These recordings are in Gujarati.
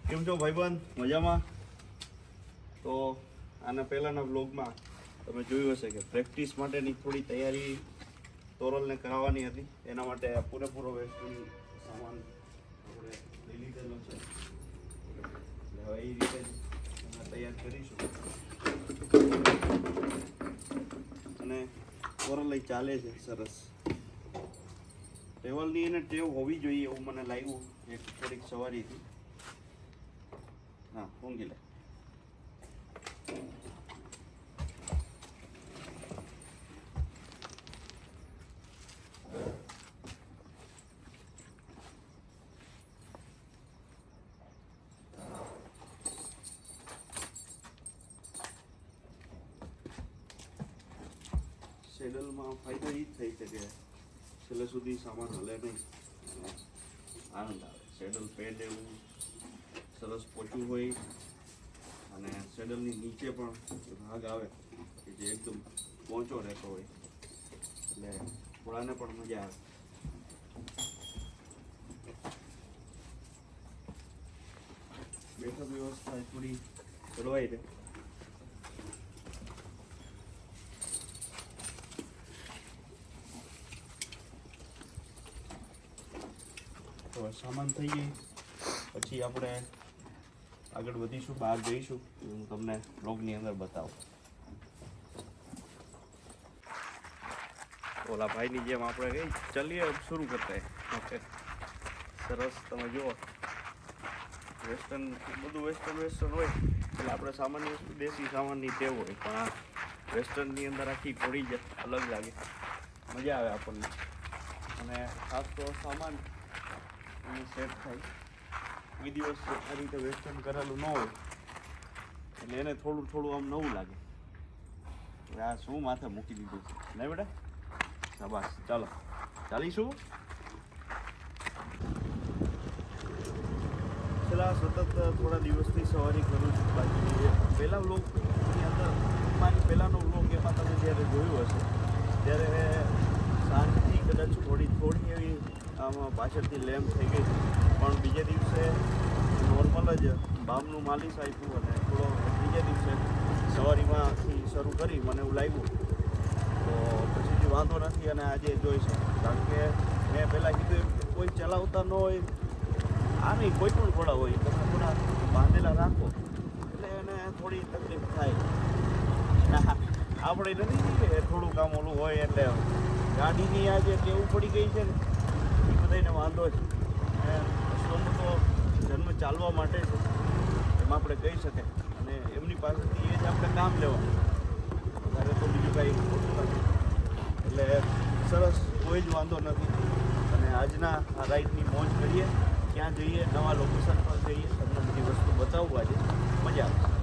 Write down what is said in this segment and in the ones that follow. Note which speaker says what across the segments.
Speaker 1: કેમ છો ભાઈબંધ? મજામાં? તો આના પહેલાંના બ્લોગમાં તમે જોયું હશે કે પ્રેક્ટિસ માટેની થોડી તૈયારી તોરલને કરાવવાની હતી. એના માટે પૂરેપૂરો વેસ્ટર્ન સામાન આપણે લઈ લીધેલો છે. એટલે હવે એ રીતે જ અમે તૈયાર કરીશું અને તોરલ ચાલે છે સરસ. ટેવલની એને ટેવ હોવી જોઈએ એવું મને લાગ્યું એક થોડીક સવારીથી. હા, ઊંઘી લે. સેડલમાં ફાયદો એ જ થઈ શકે છેલ્લે સુધી સામાન હલે નહીં અને આનંદ આવે. સેડલ પેડ એવું સરસ પોચું હોય અને સેડલની નીચે પણ ભાગ આવે કે જે એકદમ પોચો રહેતો હોય એટલે ઘોડાને પણ મજા આવે. બેઠક વ્યવસ્થા થોડી જળવાઈ રહે. તો સામાન થઈ ગઈ પછી આપણે આગળ વધીશું, બહાર જઈશું. હું તમને બ્લોગની અંદર બતાવું. ઓલા ભાઈની જેમ આપણે કઈ ચલીએ શરૂ કરતા ઓકે. સરસ, તમે જુઓ વેસ્ટર્ન બધું વેસ્ટર્ન હોય એટલે આપણે સામાન્ય દેશી સામાનની ટેવ હોય, પણ આ વેસ્ટર્નની અંદર આખી ઘોડી જ અલગ લાગે, મજા આવે આપણને. અને ખાસ તો સામાન સેટ થાય. કોઈ દિવસ આ રીતે વેસ્ટર્ન કરેલું ન હોય એટલે એને થોડું આમ નવું લાગે. આ શું માથે મૂકી દીધું છે નહીં બેટા? શાબાશ, ચાલો ચાલીશું. છેલ્લા સતત થોડા દિવસથી સવારી કરું છું. બાકી પહેલા વ્લોગની અંદર પહેલાંનો વ્લોગ એમાં તમે જ્યારે જોયું હશે ત્યારે સાંજથી કદાચ થોડી એવી આમાં પાછળથી લેમ્પ થઈ ગઈ, પણ બીજે દિવસે નોર્મલ જ બામનું માલિશ આપ્યું અને થોડો બીજે દિવસે સવારીમાંથી શરૂ કરી મને એવું લાગ્યું તો પછીથી વાંધો નથી. અને આજે જોઈશ, કારણ કે મેં પહેલાં કીધું એમ કોઈ ચલાવતા ન હોય, આ નહીં કોઈ પણ ઘોડા હોય, તમે થોડા બાંધેલા રાખો એટલે એને થોડી તકલીફ થાય. આપણે નથી કે થોડું કામ ઓલું હોય એટલે ગાડીની આજે ટેવું પડી ગઈ છે ને એ બધાને વાંધો છે. પશુઓનો તો જન્મ ચાલવા માટે છે એમ આપણે કહી શકાય, અને એમની પાસેથી એ જ આપણે કામ લેવાનું, વધારે તો બીજું કાંઈ ખોટું નથી. એટલે સરસ, કોઈ જ વાંધો નથી. અને આજના આ રાઈડની મોજ કરીએ, ક્યાં જઈએ, નવા લોકેશન પર જઈએ, તમને બધી વસ્તુ બતાવવા આજે મજા આવશે.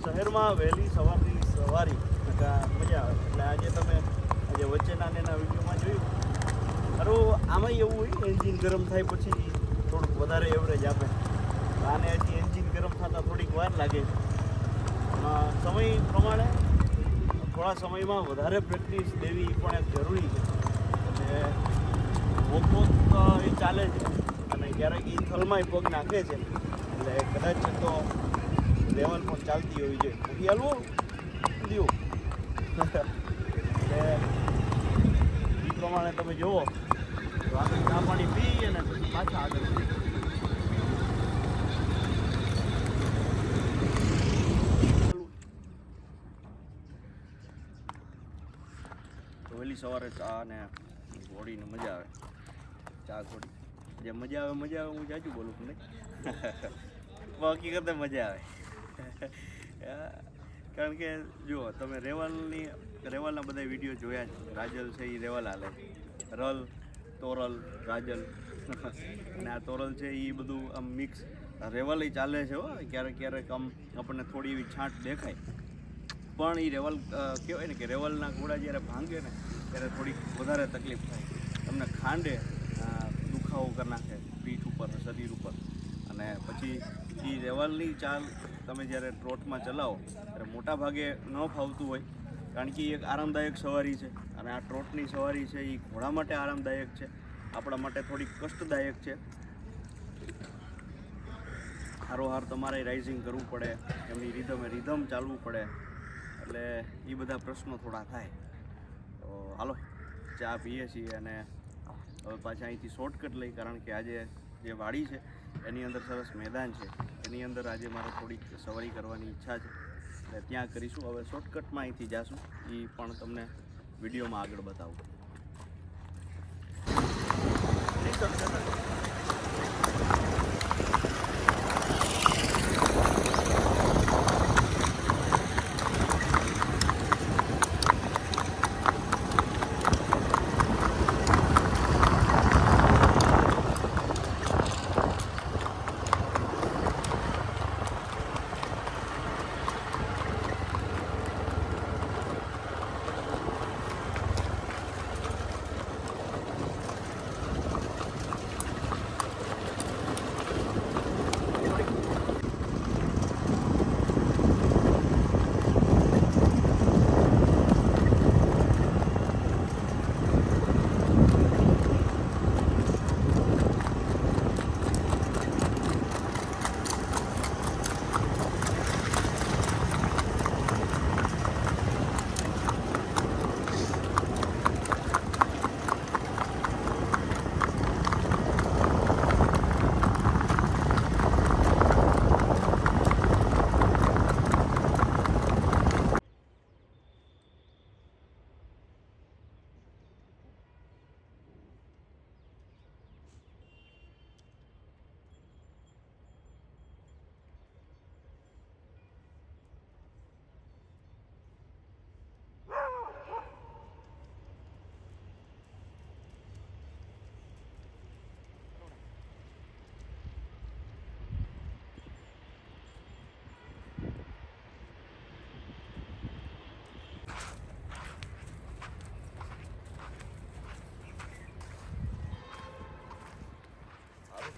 Speaker 1: શહેરમાં વહેલી સવારની સવારી મજા આવે. એટલે આજે તમે આજે વચ્ચેના ને એના વિડીયોમાં જોયું ખરું, આમાંય એવું હોય એન્જિન ગરમ થાય પછી થોડુંક વધારે એવરેજ આપે. આને હજી એન્જિન ગરમ થતાં થોડીક વાર લાગે છે. સમય પ્રમાણે થોડા સમયમાં વધારે પ્રેક્ટિસ દેવી પણ એક જરૂરી છે. અને વોક એ ચાલે છે અને ક્યારેક એ થલમાંય પગ નાખે છે. એટલે કદાચ તો લેવલ પણ ચાલતી હોવી જોઈએ. નથી હાલવું દીવું એટલે એ પ્રમાણે તમે જુઓ તો આગળ ચા પાણી પી અને પછી પાછા આગળ વહેલી સવારે ચા ને ઘોડીને મજા આવે. ચા ઘોડી જે મજા આવે હું જાજુ બોલું છું નહીં હકીકતે મજા આવે. કારણ કે જુઓ તમે રેવાલના બધા વિડીયો જોયા છે. રાજલ છે એ રેવાલ હાલે, રલ તોરલ રાજલ અને આ તોરલ છે એ બધું આમ મિક્સ રેવાલ ચાલે છે. હો ક્યારેક આમ આપણને થોડી એવી છાંટ દેખાય પણ એ રેવલ કહેવાય ને કે રેવલના ઘોડા જ્યારે ભાંગે ને ત્યારે થોડીક વધારે તકલીફ થાય. તમને ખાંડે દુખાવો કરી નાખે પીઠ ઉપર શરીર ઉપર. અને પછી એ રેવલની ચાલ તમે જ્યારે ટ્રોટમાં ચલાવો ત્યારે મોટા ભાગે ન ફાવતું હોય. કારણ કે એ એક આરામદાયક સવારી છે અને આ ટ્રોટની સવારી છે એ ઘોડા માટે આરામદાયક છે, આપણા માટે થોડીક કષ્ટદાયક છે. હારોહાર તમારે રાઇઝિંગ કરવું પડે, એમની રિધમ ચાલવું પડે. એટલે એ બધા પ્રશ્નો થોડા થાય. તો હાલો ચા પીએ છીએ અને હવે પાછા અહીંથી શોર્ટકટ લઈ. કારણ કે આજે જે વાડી છે એની અંદર સરસ મેદાન છે, એની અંદર આજે મારે થોડીક સવારી કરવાની ઈચ્છા છે. એટલે ત્યાં કરીશું. હવે શોર્ટકટમાં અહીંથી જાશું, એ પણ તમને વિડીયોમાં આગળ બતાવું.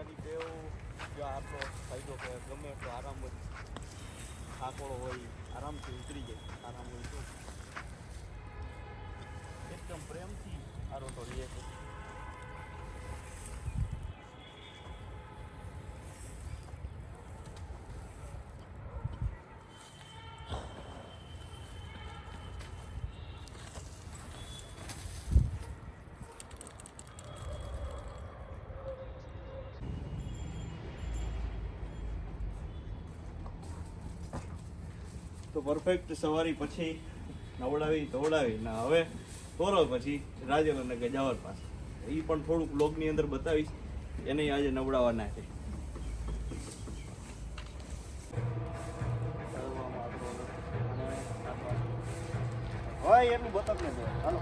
Speaker 1: આની ટેવ જો આટલો ફાયદો કે ગમે એટલો આરામ હોય, થાકોડો હોય આરામથી ઉતરી જાય. આરામ હોય તો એકદમ પ્રેમથી આરોટો રહે છે. પરફેક્ટ સવારી પછી નવડાવી ધોવડાવી ને હવે તોરો પછી રાજલ અને ગજાવર પાસે એ પણ થોડુંક બ્લોગની અંદર બતાવીશ એને આજે નવડાવવાના છે. હોય એટલું બતક ને હાલો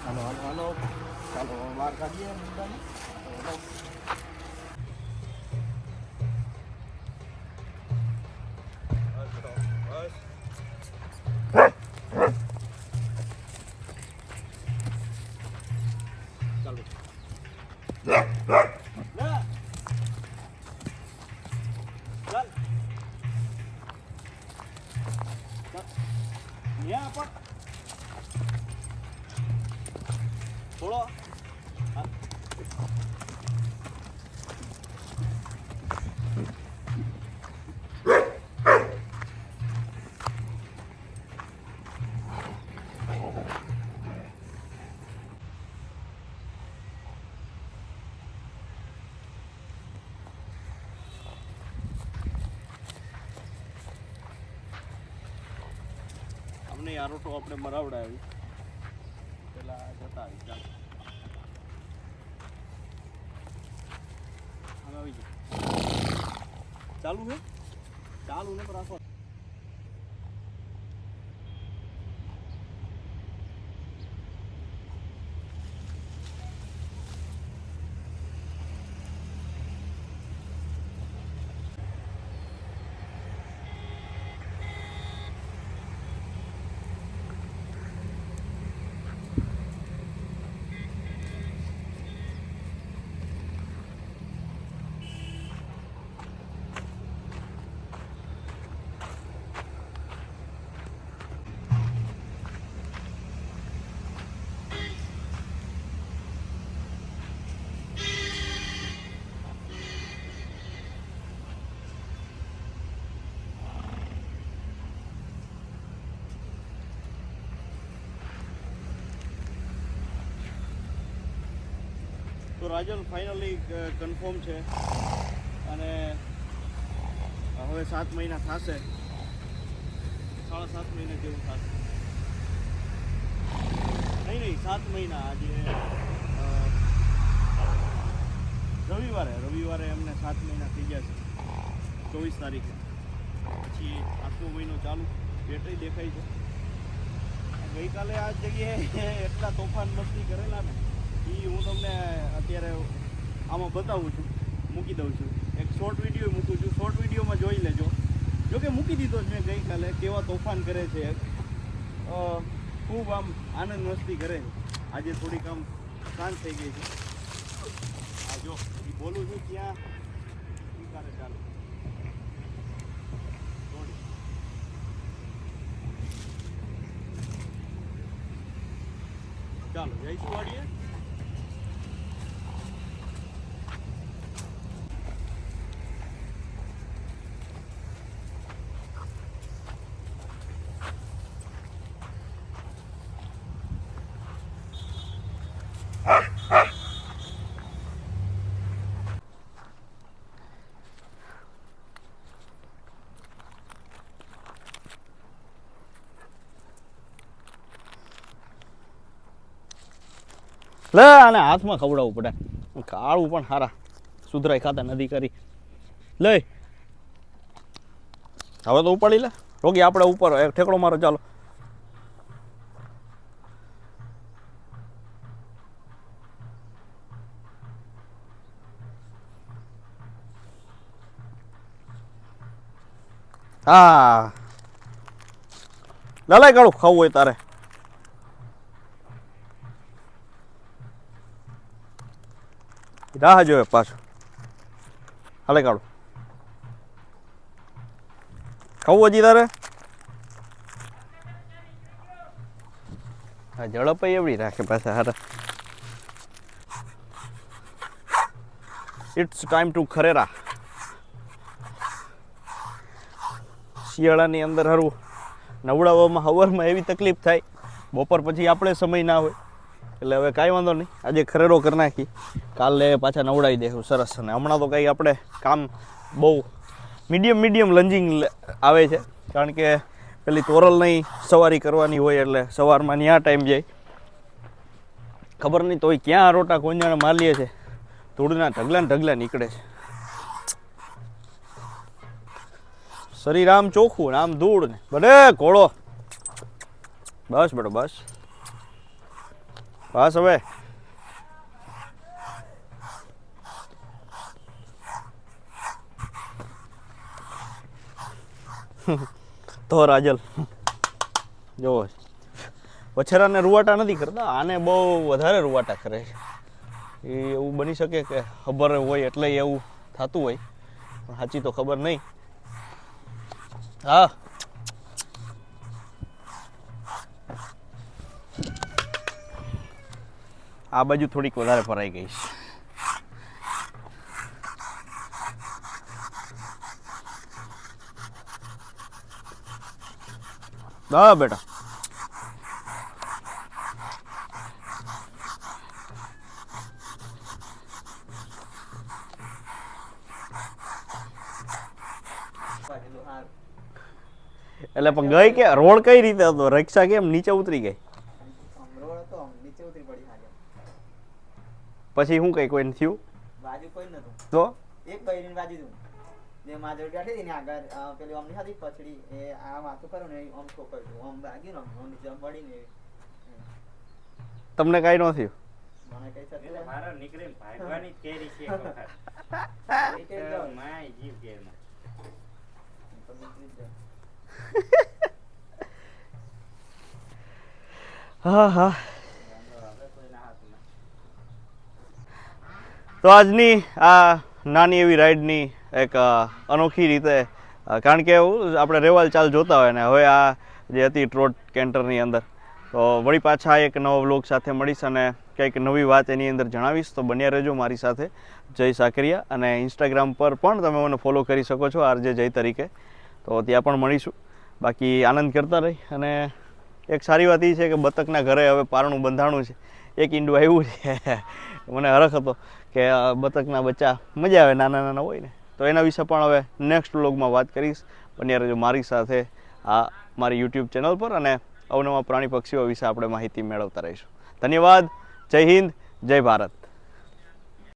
Speaker 1: હાલો હાલો ચાલો વાર કાઢીએ મુદ્દાને. થોડો અમને આ રોટો આપણે મરાવડાવી પેલા જતા આવી ચાલો આવી જાય ચાલુ છે ચાલુ ને રાખો. તો રાજલ ફાઇનલી કન્ફર્મ છે અને હવે 7 મહિના થશે, 7.5 મહિના જેવું થશે. નહીં 7 મહિના. આજે રવિવારે એમને 7 મહિના થઈ ગયા છે 24 તારીખે. પછી 8મો મહિનો ચાલુ. બેટરી દેખાય છે. ગઈકાલે આ જગ્યાએ એટલા તોફાન મસ્તી કરેલા ને એ હું તમને અત્યારે આમાં બતાવું છું, મૂકી દઉં છું. એક શોર્ટ વિડીયો મૂકું છું, શોર્ટ વિડીયોમાં જોઈ લેજો. જોકે મૂકી દીધો જ મેં ગઈકાલે. કેવા તોફાન કરે છે, ખૂબ આમ આનંદ મસ્તી કરે છે. આજે થોડીક આમ શાંત થઈ ગઈ છે. આ જો એ બોલું છું ત્યાં સ્વીકારે ચાલો ચાલો જઈશું વાડીએ. લે આને હાથમાં ખવડાવવું પડે. કાળું પણ સારા સુધરાય ખાતા નથી કરી. લે હવે તો ઉપાડી લે રોગી. આપણે ઉપર ઠેકડો મારો ચાલો. હા લલાઈ કાળું ખાવું હોય તારે. રાહ જોવે પાછું. હાલે કાઢું ખાવું હજી તારે. હા ઝડપ એવડી રાખે પાછા હારા. ઇટ્સ ટાઈમ ટુ ખરેરા. શિયાળાની અંદર હારું નવડાવવામાં હવારમાં એવી તકલીફ થાય, બપોર પછી આપણે સમય ના હોય, એટલે હવે કાંઈ વાંધો નહીં, આજે ખરેરો કરી નાખી, કાલે પાછા નવડાવી દેવું સરસ. અને હમણાં તો કંઈ આપણે કામ બહુ મીડિયમ લંજિંગ આવે છે, કારણ કે પેલી તોરલની સવારી કરવાની હોય એટલે સવારમાં ત્યાં ટાઈમ જાય. ખબર નહીં તોય ક્યાં રોટા કોંજાણે માલીએ છે, ધૂળના ઢગલા નીકળે છે. શરીર આમ ચોખ્ખું ને આમ ધૂળ ને બડે ઘોડો. બસ બેટો બસ બસ. હવે તો રાજલ જો વછેરાને રૂવાટા નથી કરતા, આને બહુ વધારે રૂવાટા કરે છે. એ એવું બની શકે કે ખબર હોય એટલે એવું થતું હોય, પણ સાચી તો ખબર નહીં. હા આ બાજુ થોડીક વધારે ફરાઈ ગઈ છે. હા બેટા એટલે પણ ગઈ કે રોડ કઈ રીતે હતો? રિક્ષા કેમ નીચે ઉતરી ગઈ? પછી શું કઈ કોઈ થયું?
Speaker 2: બાજુ કોઈ નતું
Speaker 1: તો
Speaker 2: એક બૈરીની બાજુ તું જે માજર બેઠી હતી ને આગળ પેલી અમની હતી પછડી એ આ વાતો કરો ને આમ ઠોકર આમ લાગ્યું ને આમ નીચે પડી ને.
Speaker 1: તમને કઈ ન થયું?
Speaker 2: મને કઈ થતું
Speaker 3: મારો નીકળીને ભાગવાની કેરી છે એક વખત માય જીવ કેરમાં
Speaker 1: હા હા. તો આજની આ નાની એવી રાઈડની એક અનોખી રીતે, કારણ કે એવું આપણે રેવાલ ચાલ જોતા હોય ને હવે આ જે હતી ટ્રોટ કેન્ટરની અંદર, તો વળી પાછા એક નવો વ્લોગ સાથે મળીશ અને કંઈક નવી વાત એની અંદર જણાવીશ. તો બન્યા રહેજો મારી સાથે. જય સાકરિયા. અને ઇન્સ્ટાગ્રામ પર પણ તમે મને ફોલો કરી શકો છો RJ જય તરીકે, તો ત્યાં પણ મળીશું. બાકી આનંદ કરતા રહી. અને એક સારી વાત એ છે કે બતકના ઘરે હવે પારણું બંધાણું છે, એક ઈંડું આવ્યું છે. મને હરખ હતો કે બતકના બચ્ચા મજા આવે નાના નાના હોય ને, તો એના વિશે પણ હવે નેક્સ્ટ વ્લોગમાં વાત કરીશ. બન્યા રહેજો મારી સાથે આ મારી યુટ્યુબ ચેનલ પર, અને અવનવા પ્રાણી પક્ષીઓ વિશે આપણે માહિતી મેળવતા રહીશું. ધન્યવાદ. જય હિન્દ, જય ભારત.